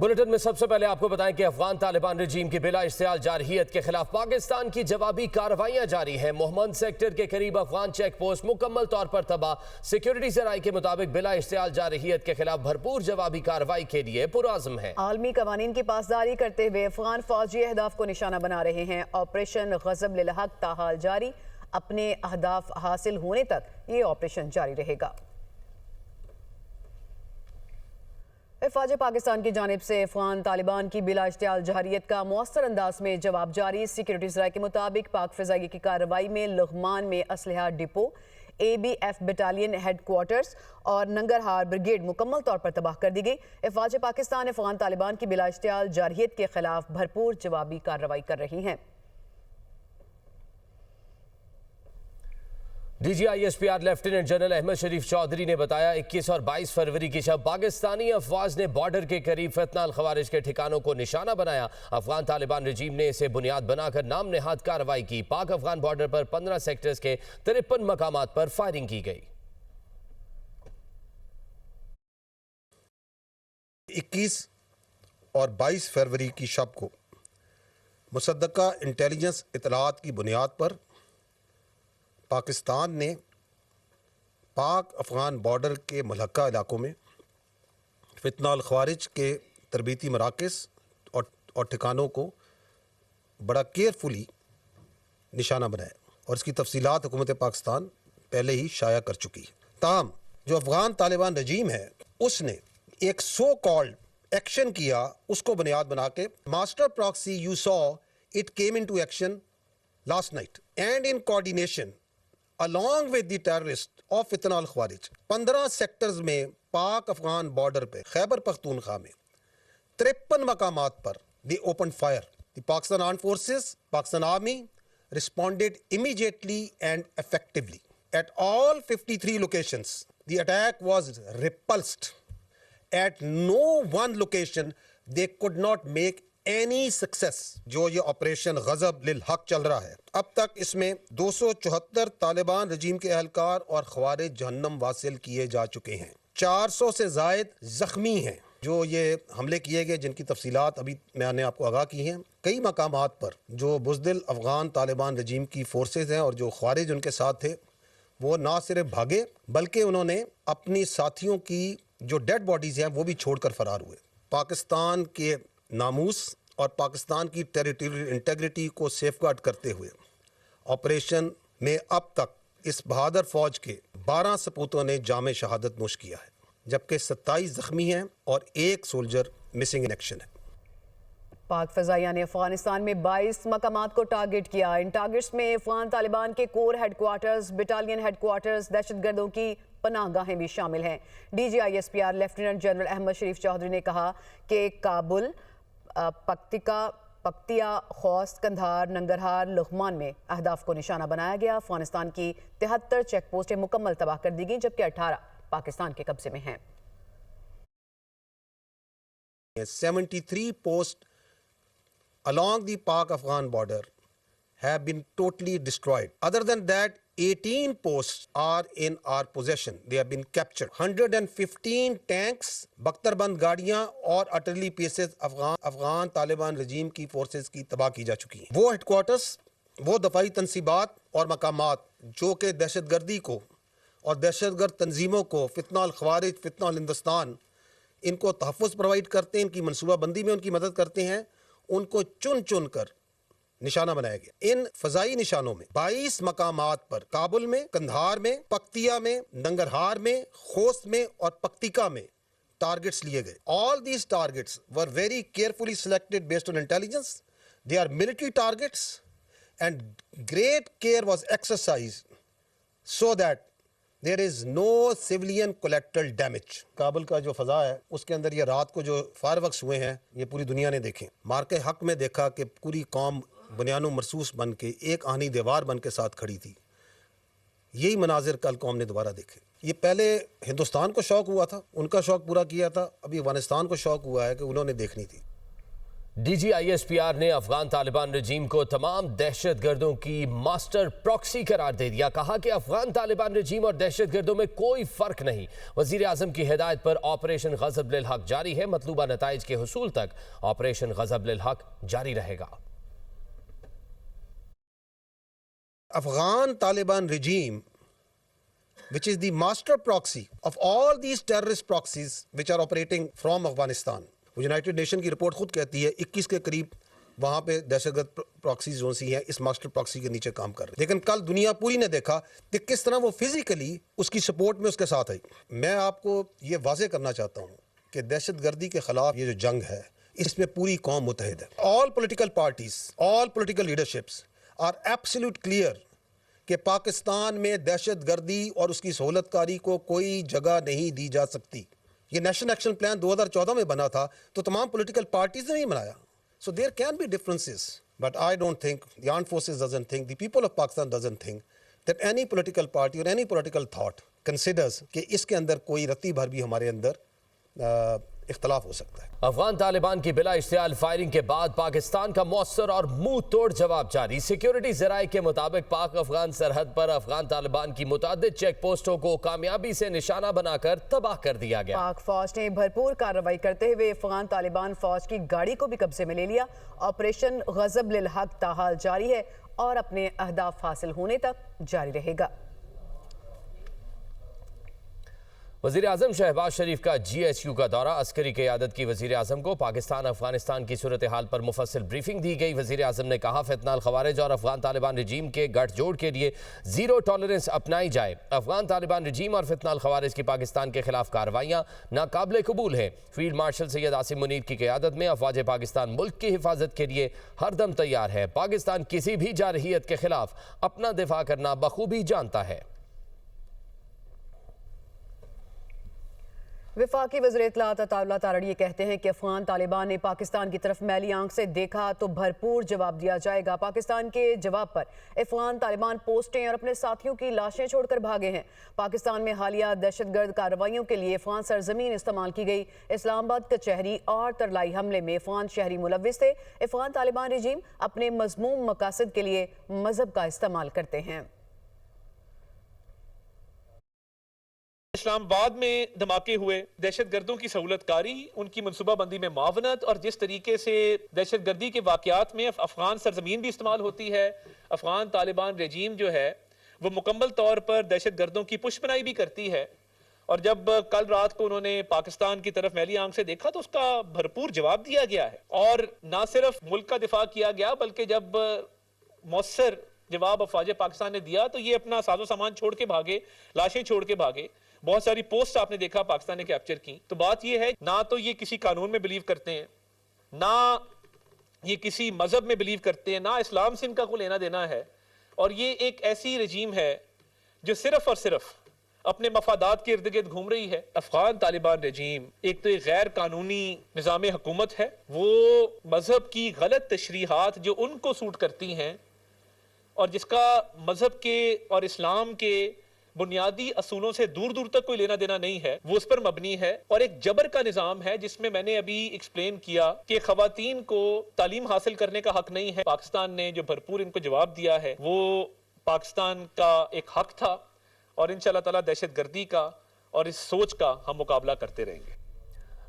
Bulletin में सबसे पहले आपको बताएं कि अफगान तालिबान रजीम की बिला इश्तियाल जारहियत के खिलाफ पाकिस्तान की जवाबी कार्रवाइयां जारी हैं। मोहम्मद सेक्टर के करीब अफगान चेक पोस्ट मुकम्मल तौर पर तबाह। सिक्योरिटी जराये के मुताबिक बिला इश्तियाल जारहियत के खिलाफ भरपूर जवाबी कार्रवाई के लिए पुरआज़म है। आलमी कवानीन की पासदारी करते हुए अफगान फौजी अहदाफ को निशाना बना रहे हैं। ऑपरेशन गज़ब लिल हक ताहाल जारी। अपने अहदाफ हासिल होने तक ये ऑपरेशन जारी रहेगा। फ़ौज पाकिस्तान की जानिब से अफगान तालिबान की बिला इश्तियाल जारहियत का मौसर अंदाज में जवाब जारी। सिक्योरिटी ज़राए के मुताबिक पाक फ़िज़ाई की कार्रवाई में लुघमान में असलहा डिपो, ABF बटालियन हेडक्वार्टर्स और नंगरहार ब्रिगेड मुकम्मल तौर पर तबाह कर दी गई। फ़ौज पाकिस्तान अफगान तालिबान की बिला इश्तियाल जारहियत के खिलाफ भरपूर जवाबी कार्रवाई कर रही हैं। DGISPR लेफ्टिनेंट जनरल अहमद शरीफ चौधरी ने बताया 21 और 22 फरवरी की शब पाकिस्तानी अफवाज ने बॉर्डर के करीब फितनाल खवारिज के ठिकानों को निशाना बनाया। अफगान तालिबान रजीम ने इसे बुनियाद बनाकर नाम नेहाद कार्रवाई की। पाक अफगान बॉर्डर पर 15 सेक्टर्स के 53 मकामात पर फायरिंग की गई। 21 और 22 फरवरी की शब को मुसद्दका इंटेलिजेंस इतलात की बुनियाद पर पाकिस्तान ने पाक अफ़गान बॉर्डर के मुल्हका इलाकों में फितनाल ख़वारिज के तरबीती मराकज़ और ठिकानों को बड़ा केयरफुली निशाना बनाया और इसकी तफसीलात हुकूमत पाकिस्तान पहले ही शाया कर चुकी है। ताहम जो अफ़गान तालिबान रजीम है उसने एक सो कॉल्ड एक्शन किया, उसको बुनियाद बना के master proxy you saw it came into action last night and in coordination along with the terrorists of फितनाल ख़वारिज 15 sectors में पाक अफगान बॉर्डर पे खैबर पख्तूनख्वा में 53 मकामात पर दे open fire. The Pakistan armed forces, Pakistan army responded immediately and effectively at all 53 locations. The attack was repulsed. At no one location they could not make any success. जो ये operation गज़ब लिल हक चल रहा है, अब तक इसमें 274 तालिबान रजीम के एहलकार और ख़वारिज जहन्नम वासिल किए जा चुके हैं। 400 से ज़ायद ज़ख्मी हैं जो ये हमले किए गए, जिनकी तफसीलात अभी मैंने आपको आगाह की हैं। कई मकामात पर जो बुज़दिल अफ़गान तालिबान रजीम की फोर्सेज हैं और जो ख़वारिज उनके साथ थे, वो ना सिर्फ भागे बल्कि उन्होंने अपनी साथियों की जो डेड बॉडीज़ हैं वो भी छोड़ कर फ़रार हुए। पाकिस्तान के नामूस और पाकिस्तान की टेरिटोरियल इंटेग्रिटी को सेफगार्ड करते हुए ऑपरेशन में अब तक इस बहादुर फौज के 12 सपूतों ने जामे शहादत नोश किया है, जबकि 27 जख्मी हैं और 1 सोल्जर मिसिंग इन एक्शन है। पाक फ़ज़ाइया ने अफगानिस्तान में 22 मकामात को टारगेट किया। इन टारगेट्स में अफगान तालिबान के कोर हेडक्वार्टर्स, बटालियन हेडक्वार्टर्स, दहशतगर्दों की पनाहगाहें भी शामिल हैं। DGISPR लेफ्टिनेंट जनरल अहमद शरीफ चौधरी ने कहा कि काबुल, पक्तिया, खौस्त, कंधार, नंगरहार, लुघमान में अहदाफ को निशाना बनाया गया। अफगानिस्तान की 73 चेक पोस्टें मुकम्मल तबाह कर दी गई, जबकि 18 पाकिस्तान के कब्जे में हैं। 73 post along the Pak-Afghan border have been totally destroyed. Other than that, 18 posts are in our possession. They have been captured. 115 tanks, बख्तरबंद गाड़ियां और आर्टिलरी पीसेस अफगान तालिबान रजीम की फोर्सेस की तबाह की जा चुकी हैं। वो हेडक्वार्टर्स, वो दफाई तनसीबात और मकामात जो कि दहशतगर्दी को और दहशतगर्द तंजीमों को, फितनाल ख़वारिज, फितनाल हिंदुस्तान, इनको तहफ़्फ़ुज़ प्रोवाइड करते हैं, इनकी मनसूबाबंदी में उनकी मदद करते हैं, उनको चुन चुन कर निशाना बनाया गया। इन फ़ज़ाई निशानों में 22 मकामात पर काबुल में, कंधार में, पक्तिया में, नंगरहार में, खोस्त में और पक्तिका में टारगेट्स लिए गए। All these targets were very carefully selected based on intelligence. They are military targets and great care was exercised so that there is no civilian collateral damage. Kabul का जो फ़ज़ा है उसके अंदर ये रात को जो फायरवर्क्स हुए हैं ये पूरी दुनिया ने देखे। मार्के हक में देखा कि पूरी कौम बुनियानो मरसूस बन के एक आहनी दीवार बन के साथ खड़ी थी। यही मनाजिर कल कौम ने दोबारा देखे। ये पहले हिंदुस्तान को शौक़ हुआ था, उनका शौक़ पूरा किया था, अभी अफगानिस्तान को शौक़ हुआ है कि उन्होंने देखनी थी। DGISPR ने अफगान तालिबान रजीम को तमाम दहशतगर्दों की मास्टर प्रॉक्सी करार दे दिया। कहा कि अफगान तालिबान रजीम और दहशतगर्दों में कोई फर्क नहीं। वजीर आजम की हिदायत पर ऑपरेशन गजब लिल हक जारी है। मतलूबा नताइज के हुसूल तक ऑपरेशन गजब लिल हक जारी रहेगा। Afghan Taliban regime, which is the master proxy of all these terrorist proxies which are operating from Afghanistan. United nation की रिपोर्ट खुद कहती है 21 के करीब वहाँ पे दहशतगर्द प्रॉक्सीज जो सी हैं इस मास्टर प्रॉक्सी के नीचे काम कर रहे हैं। लेकिन कल दुनिया पूरी ने देखा कि किस तरह वो फिजिकली उसकी सपोर्ट में उसके साथ आई। मैं आपको ये वाजे करना चाहता हूँ कि दहशतगर्दी के खिलाफ ये जो जंग है इसमें पूरी कौम मुतहद है। All political parties, all political leaderships are absolute clear कि पाकिस्तान में दहशतगर्दी और उसकी सहूलतकारी को कोई जगह नहीं दी जा सकती। ये नेशनल एक्शन प्लान 2014 में बना था तो तमाम पॉलिटिकल पार्टीज ने नहीं बनाया। So there can be differences but I don't think the armed forces doesn't think the people of Pakistan doesn't think that any political party और एनी पॉलिटिकल थॉट कंसिडर्स कि इसके अंदर कोई रत्ती भर भी हमारे अंदर इख्तलाफ हो सकता है। अफगान तालिबान की बिला इश्तियाल फायरिंग के बाद पाकिस्तान का मौसर और मुंह तोड़ जवाब जारी। सिक्योरिटी जराये के मुताबिक पाक अफगान सरहद पर अफगान तालिबान की मुतादिद चेक पोस्टों को कामयाबी से निशाना बनाकर तबाह कर दिया गया। पाक फौज ने भरपूर कार्रवाई करते हुए अफगान तालिबान फौज की गाड़ी को भी कब्जे में ले लिया। ऑपरेशन गजब लिल हक ताहाल जारी है और अपने अहदाफ हासिल होने तक जारी रहेगा। वज़ीर आज़म शहबाज शरीफ का GSU का दौरा। अस्करी क़यादत की वज़ीर आज़म को पाकिस्तान अफगानिस्तान की सूरत हाल पर मुफस्सिल ब्रीफिंग दी गई। वज़ीर आज़म ने कहा फितनाल खवारिज और अफगान तालिबान रजीम के गठजोड़ के लिए ज़ीरो टॉलरेंस अपनाई जाए। अफगान तालिबान रजीम और फितनाल खवारिज की पाकिस्तान के खिलाफ कार्रवाइयाँ नाकाबिल कबूल हैं। फील्ड मार्शल सैयद आसिम मुनीर की क़यादत में अफवाज पाकिस्तान मुल्क की हिफाजत के लिए हरदम तैयार है। पाकिस्तान किसी भी जारहियत के खिलाफ अपना दिफा करना बखूबी जानता है। वफाकी वज़ीर इत्तलात अताउल्लाह तारड़ी ये कहते हैं कि अफगान तालिबान ने पाकिस्तान की तरफ मैली आंख से देखा तो भरपूर जवाब दिया जाएगा। पाकिस्तान के जवाब पर अफगान तालिबान पोस्टें और अपने साथियों की लाशें छोड़कर भागे हैं। पाकिस्तान में हालिया दहशतगर्द कार्रवाइयों के लिए अफगान सरजमीन इस्तेमाल की गई। इस्लामाबाद कचहरी और तरलाई हमले में अफगान शहरी मुलव्विस थे। अफगान तालिबान रजीम अपने मज़मूम मकासद के लिए मजहब का इस्तेमाल करते हैं। इस्लामाबाद में धमाके हुए, दहशतगर्दों की सहूलतकारी, उनकी मनसूबाबंदी में मावनत और जिस तरीके से दहशतगर्दी के वाक़यात में अफगान सरजमीन भी इस्तेमाल होती है। अफगान तालिबान रजीम जो है वो मुकम्मल तौर पर दहशतगर्दों की पुष्पनाई भी करती है। और जब कल रात को उन्होंने पाकिस्तान की तरफ मैली आंख से देखा तो उसका भरपूर जवाब दिया गया है। और ना सिर्फ मुल्क का दिफा किया गया बल्कि जब मौसर जवाब अफवाज पाकिस्तान ने दिया तो ये अपना साजो सामान छोड़ के भागे, लाशें छोड़ के भागे। बहुत सारी पोस्ट आपने देखा पाकिस्तान ने कैप्चर की। तो बात यह है ना तो ये किसी कानून में बिलीव करते हैं, ना ये किसी मजहब में बिलीव करते हैं, ना इस्लाम से इनका कोई लेना देना है। और ये एक ऐसी रजीम है जो सिर्फ और सिर्फ अपने मफादात के इर्द गिर्द घूम रही है। अफगान तालिबान रजीम एक तो एक गैर कानूनी निज़ाम हुकूमत है, वो मजहब की गलत तशरीहात जो उनको सूट करती हैं और जिसका मजहब के और इस्लाम के बुनियादी असूलों से दूर दूर तक कोई लेना देना नहीं है, वो उस पर मबनी है। और एक जबर का निजाम है जिसमें मैंने अभी एक्सप्लेन किया कि खवातीन को तालीम हासिल करने का हक नहीं है। पाकिस्तान ने जो भरपूर इनको जवाब दिया है वो पाकिस्तान का एक हक था और इंशाअल्लाह ताला दहशतगर्दी का और इस सोच का हम मुकाबला करते रहेंगे।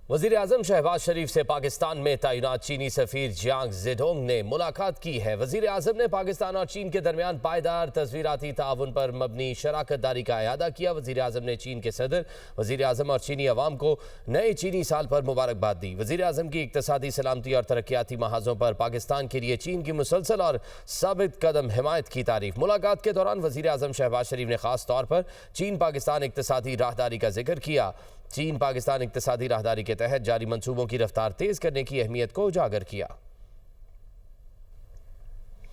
वज़ीर आज़म शहबाज शरीफ से पाकिस्तान में तैनात चीनी सफ़ीर जियांग ज़ेडोंग ने मुलाकात की है। वज़ीर आज़म ने पाकिस्तान और चीन के दरमियान पायदार तस्वीराती ताउन पर मबनी शराकत दारी का अयादा किया। वज़ीर आज़म ने चीन के सदर, वज़ीर आज़म और चीनी अवाम को नए चीनी साल पर मुबारकबाद दी। वज़ीर आज़म की इक़्तिसादी सलामती और तरक्याती महाजों पर पाकिस्तान के लिए चीन की मुसलसल और साबित कदम हिमायत की तारीफ। मुलाकात के दौरान वज़ीर आज़म शहबाज शरीफ ने ख़ास तौर पर चीन पाकिस्तान इक़्तिसादी राहदारी का जिक्र किया। चीन पाकिस्तान इक़्तिसादी राहदारी के तहत जारी मंसूबों की रफ्तार तेज़ करने की अहमियत को उजागर किया।